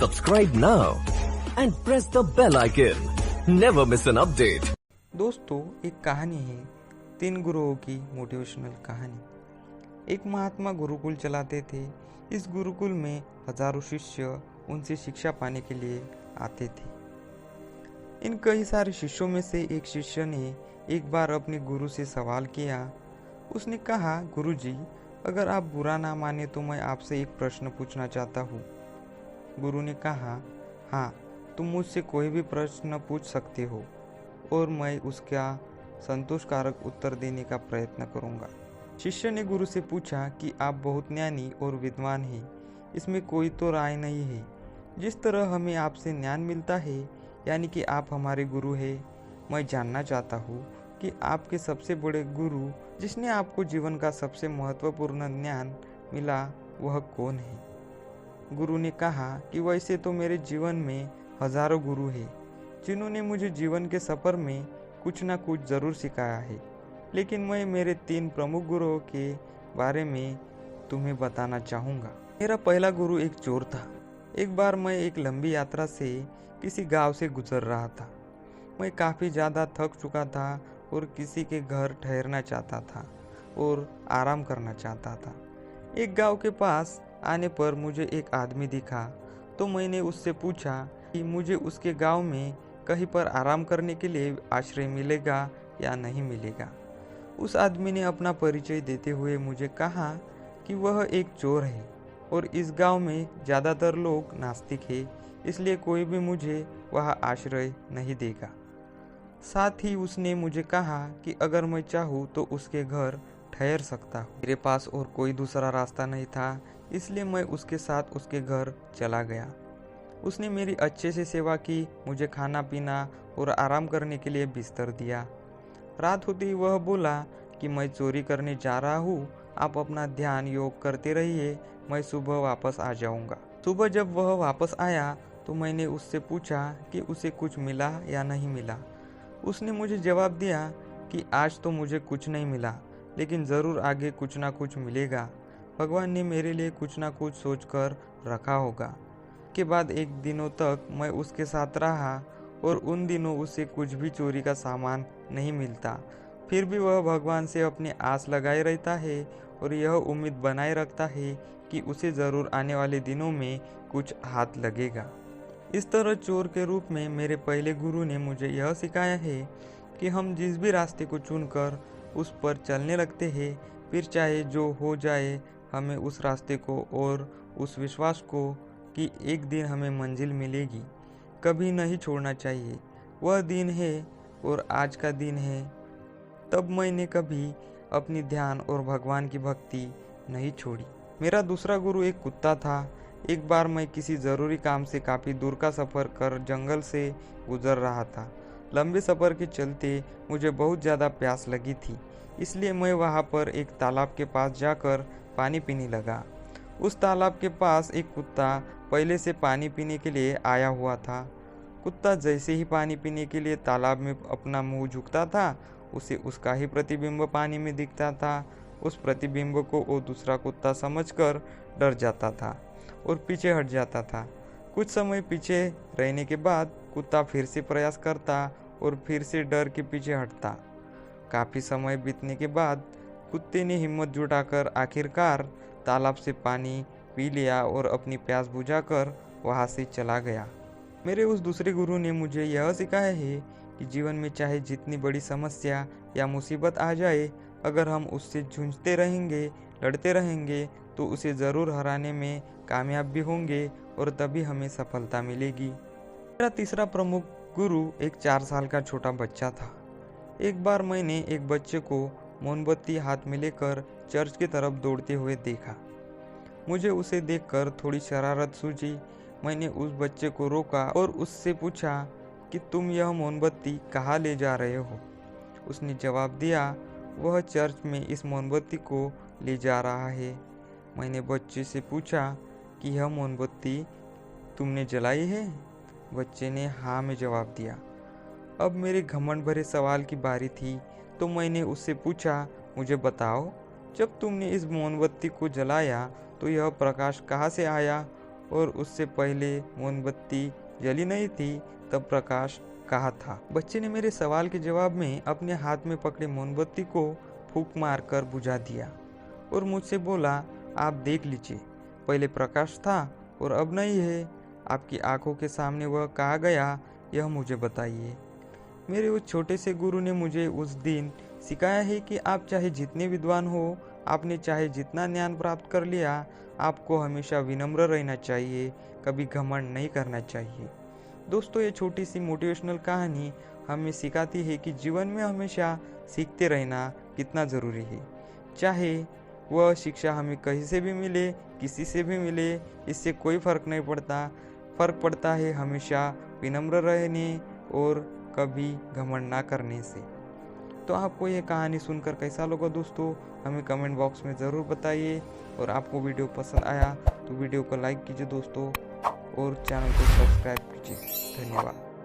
Subscribe now and press the bell icon. Never miss an update. दोस्तों, एक कहानी है 3 गुरुओं की मोटिवेशनल कहानी। एक महात्मा गुरुकुल चलाते थे। इस गुरुकुल में हजारों शिष्य उनसे शिक्षा पाने के लिए आते थे। इन कई सारे शिष्यों में से एक शिष्य ने एक बार अपने गुरु से सवाल किया। उसने कहा, गुरुजी, अगर आप बुरा ना माने तो मैं आपसे एक प्रश्न पूछना चाहता हूँ। गुरु ने कहा, हाँ, तुम मुझसे कोई भी प्रश्न पूछ सकते हो और मैं उसका संतोषकारक उत्तर देने का प्रयत्न करूंगा। शिष्य ने गुरु से पूछा कि आप बहुत ज्ञानी और विद्वान हैं, इसमें कोई तो राय नहीं है। जिस तरह हमें आपसे ज्ञान मिलता है, यानी कि आप हमारे गुरु हैं, मैं जानना चाहता हूँ कि आपके सबसे बड़े गुरु जिसने आपको जीवन का सबसे महत्वपूर्ण ज्ञान मिला, वह कौन है? गुरु ने कहा कि वैसे तो मेरे जीवन में हजारों गुरु हैं, जिन्होंने मुझे जीवन के सफ़र में कुछ ना कुछ ज़रूर सिखाया है, लेकिन मैं मेरे 3 प्रमुख गुरुओं के बारे में तुम्हें बताना चाहूँगा। मेरा पहला गुरु एक चोर था। एक बार मैं एक लंबी यात्रा से किसी गांव से गुजर रहा था। मैं काफ़ी ज़्यादा थक चुका था और किसी के घर ठहरना चाहता था और आराम करना चाहता था। एक गांव के पास आने पर मुझे एक आदमी दिखा, तो मैंने उससे पूछा कि मुझे उसके गांव में कहीं पर आराम करने के लिए आश्रय मिलेगा या नहीं मिलेगा। उस आदमी ने अपना परिचय देते हुए मुझे कहा कि वह एक चोर है और इस गांव में ज़्यादातर लोग नास्तिक हैं, इसलिए कोई भी मुझे वहाँ आश्रय नहीं देगा। साथ ही उसने मुझे कहा कि अगर मैं चाहूँ तो उसके घर ठहर सकता हूँ। मेरे पास और कोई दूसरा रास्ता नहीं था, इसलिए मैं उसके साथ उसके घर चला गया। उसने मेरी अच्छे से सेवा की, मुझे खाना पीना और आराम करने के लिए बिस्तर दिया। रात होते ही वह बोला कि मैं चोरी करने जा रहा हूँ, आप अपना ध्यान योग करते रहिए, मैं सुबह वापस आ जाऊँगा। सुबह जब वह वापस आया तो मैंने उससे पूछा कि उसे कुछ मिला या नहीं मिला। उसने मुझे जवाब दिया कि आज तो मुझे कुछ नहीं मिला, लेकिन ज़रूर आगे कुछ ना कुछ मिलेगा। भगवान ने मेरे लिए कुछ ना कुछ सोचकर रखा होगा। के बाद एक दिनों तक मैं उसके साथ रहा और उन दिनों उसे कुछ भी चोरी का सामान नहीं मिलता। फिर भी वह भगवान से अपनी आस लगाए रहता है और यह उम्मीद बनाए रखता है कि उसे ज़रूर आने वाले दिनों में कुछ हाथ लगेगा। इस तरह चोर के रूप में मेरे पहले गुरु ने मुझे यह सिखाया है कि हम जिस भी रास्ते को चुनकर उस पर चलने लगते हैं, फिर चाहे जो हो जाए, हमें उस रास्ते को और उस विश्वास को कि एक दिन हमें मंजिल मिलेगी, कभी नहीं छोड़ना चाहिए। वह दिन है और आज का दिन है। तब मैंने कभी अपनी ध्यान और भगवान की भक्ति नहीं छोड़ी। मेरा दूसरा गुरु एक कुत्ता था। एक बार मैं किसी ज़रूरी काम से काफ़ी दूर का सफ़र कर जंगल से गुजर रहा था। लंबे सफ़र के चलते मुझे बहुत ज़्यादा प्यास लगी थी, इसलिए मैं वहाँ पर एक तालाब के पास जाकर पानी पीने लगा। उस तालाब के पास एक कुत्ता पहले से पानी पीने के लिए आया हुआ था। कुत्ता जैसे ही पानी पीने के लिए तालाब में अपना मुंह झुकता था, उसे उसका ही प्रतिबिंब पानी में दिखता था। उस प्रतिबिंब को वो दूसरा कुत्ता समझकर डर जाता था और पीछे हट जाता था। कुछ समय पीछे रहने के बाद कुत्ता फिर से प्रयास करता और फिर से डर के पीछे हटता। काफ़ी समय बीतने के बाद कुत्ते ने हिम्मत जुटाकर आखिरकार तालाब से पानी पी लिया और अपनी प्यास बुझाकर वहाँ से चला गया। मेरे उस दूसरे गुरु ने मुझे यह सिखाया है कि जीवन में चाहे जितनी बड़ी समस्या या मुसीबत आ जाए, अगर हम उससे जूझते रहेंगे, लड़ते रहेंगे, तो उसे ज़रूर हराने में कामयाब भी होंगे और तभी हमें सफलता मिलेगी। मेरा तीसरा प्रमुख गुरु एक 4 साल का छोटा बच्चा था। एक बार मैंने एक बच्चे को मोमबत्ती हाथ में लेकर चर्च की तरफ दौड़ते हुए देखा। मुझे उसे देखकर थोड़ी शरारत सूझी। मैंने उस बच्चे को रोका और उससे पूछा कि तुम यह मोमबत्ती कहाँ ले जा रहे हो? उसने जवाब दिया, वह चर्च में इस मोमबत्ती को ले जा रहा है। मैंने बच्चे से पूछा कि यह मोमबत्ती तुमने जलाई है? बच्चे ने हाँ में जवाब दिया। अब मेरे घमंड भरे सवाल की बारी थी, तो मैंने उससे पूछा, मुझे बताओ, जब तुमने इस मोमबत्ती को जलाया तो यह प्रकाश कहाँ से आया? और उससे पहले मोमबत्ती जली नहीं थी तब प्रकाश कहा था। बच्चे ने मेरे सवाल के जवाब में अपने हाथ में पकड़े मोमबत्ती को फूंक मारकर बुझा दिया और मुझसे बोला, आप देख लीजिए, पहले प्रकाश था और अब नहीं है। आपकी आंखों के सामने वह कहा गया, यह मुझे बताइए। मेरे उस छोटे से गुरु ने मुझे उस दिन सिखाया है कि आप चाहे जितने विद्वान हो, आपने चाहे जितना ज्ञान प्राप्त कर लिया, आपको हमेशा विनम्र रहना चाहिए, कभी घमंड नहीं करना चाहिए। दोस्तों, ये छोटी सी मोटिवेशनल कहानी हमें सिखाती है कि जीवन में हमेशा सीखते रहना कितना ज़रूरी है। चाहे वह शिक्षा हमें कहीं से भी मिले, किसी से भी मिले, इससे कोई फ़र्क नहीं पड़ता। फ़र्क पड़ता है हमेशा विनम्र रहने और कभी घमंड ना करने से। तो आपको ये कहानी सुनकर कैसा लगा दोस्तों, हमें कमेंट बॉक्स में ज़रूर बताइए। और आपको वीडियो पसंद आया तो वीडियो को लाइक कीजिए दोस्तों, और चैनल को सब्सक्राइब कीजिए। धन्यवाद।